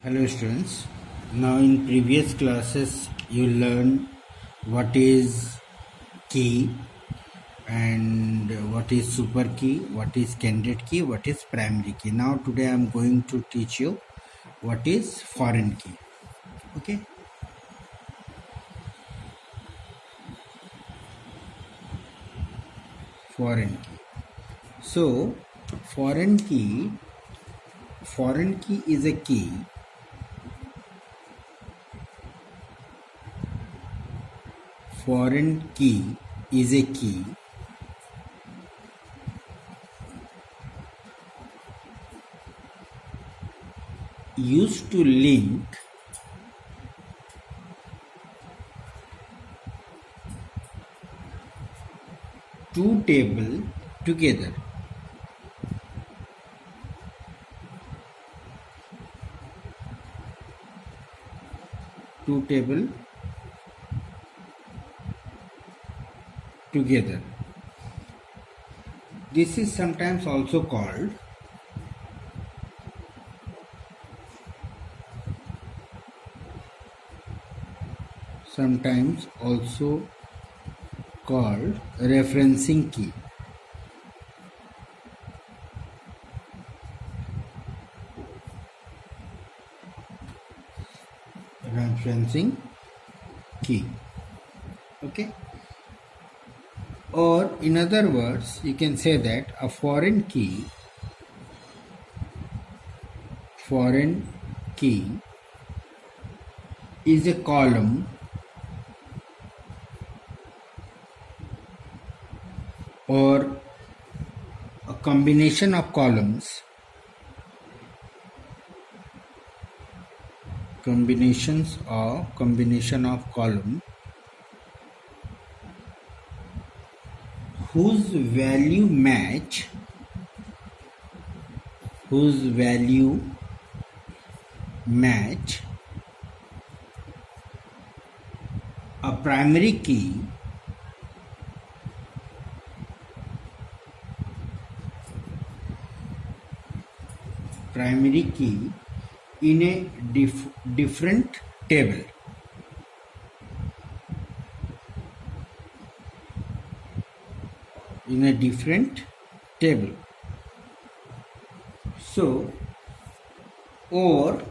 Hello students. Now in previous classes you learned what is key and what is super key, what is candidate key, what is primary key. Now today I am going to teach you what is foreign key. Okay. Foreign key. So foreign key is a key foreign key is a key used to link two tables together. Two tables together. This is sometimes also called referencing key. Referencing key. Okay. Or in other words, you can say that a foreign key is a column or a combination of columns whose value match a primary key in a different table. So, or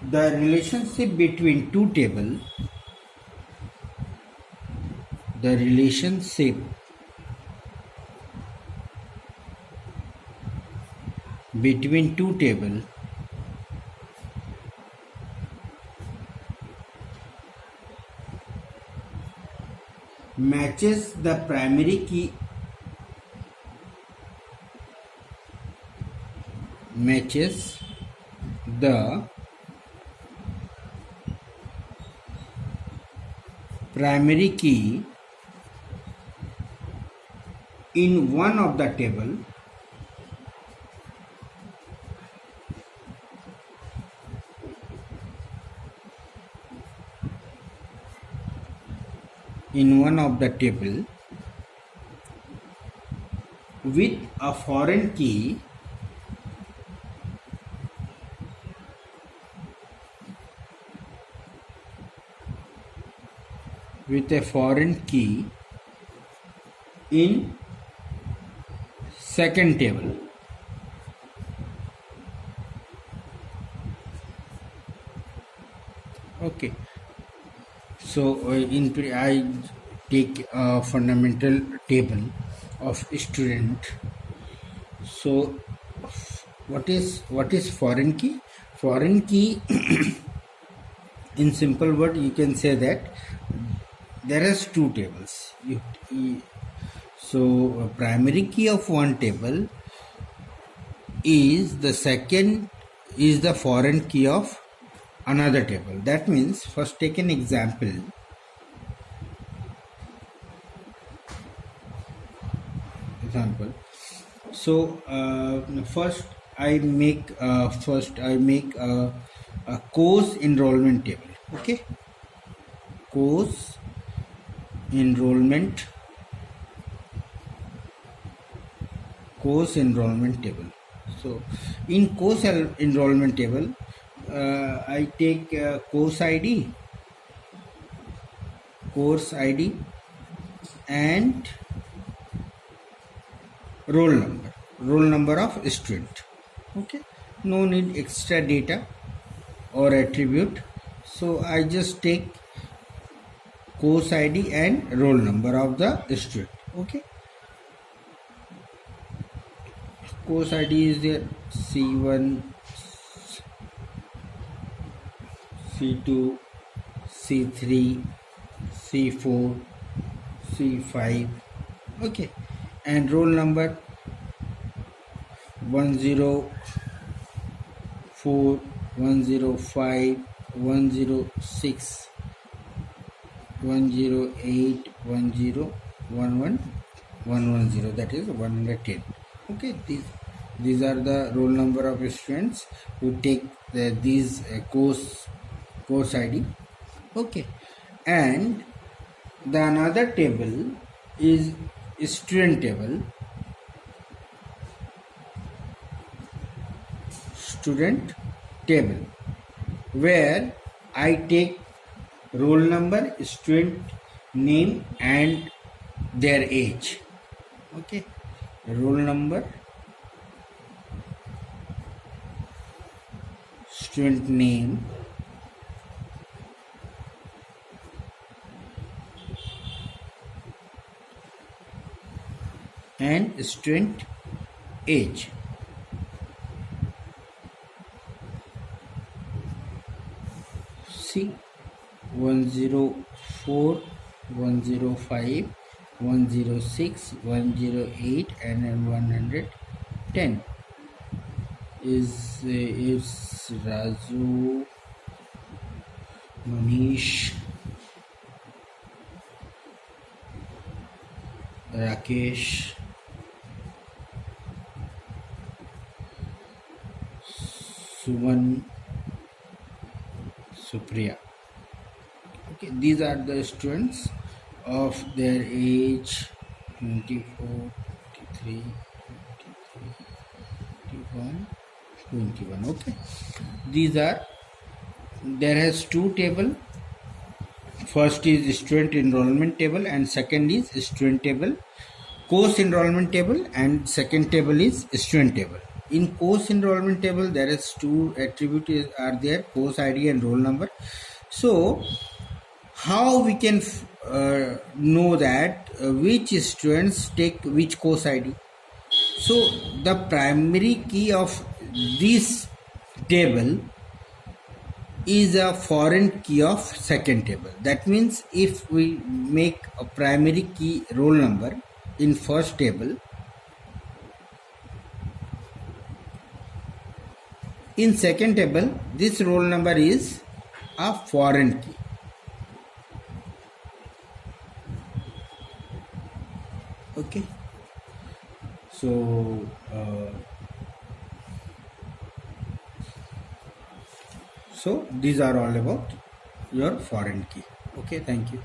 the relationship between two tables, matches the primary key in one of the table with a foreign key in second table. Okay. So I take a fundamental table of student. So what is foreign key? Foreign key in simple word you can say that there is two tables. So a primary key of one table is the foreign key of another table. That means, first take an example. So first I make a course enrollment table. Okay, course enrollment table. So in course enrollment table, I take course ID, and roll number of student. Okay, no need extra data or attribute, so I just take course ID and roll number of the student. Okay, course ID is there, C1, C2, C3, C4, C5. Okay, and roll number 104, 105, 106, 108, 10, 11, 110, that is 110. Okay, these are the roll number of students who take these course ID. Okay, and the another table is student table, where I take roll number, student name and their age. Okay, roll number, student name, and student age. See, 104, 105, 106, 108 and then 110 is Raju, Manish, Rakesh, Suman, Supriya. Okay, these are the students of their age 24, 23, 21, 21. Okay, these are, there has two table. First is student enrollment table and second is student table. Course enrollment table and second table is student table. In course enrollment table, there is two attributes are there, course ID and roll number. So how we can know that which students take which course ID? So the primary key of this table is a foreign key of second table. That means if we make a primary key roll number in first table, in second table this roll number is a foreign key. Okay, so so these are all about your foreign key. Okay, thank you.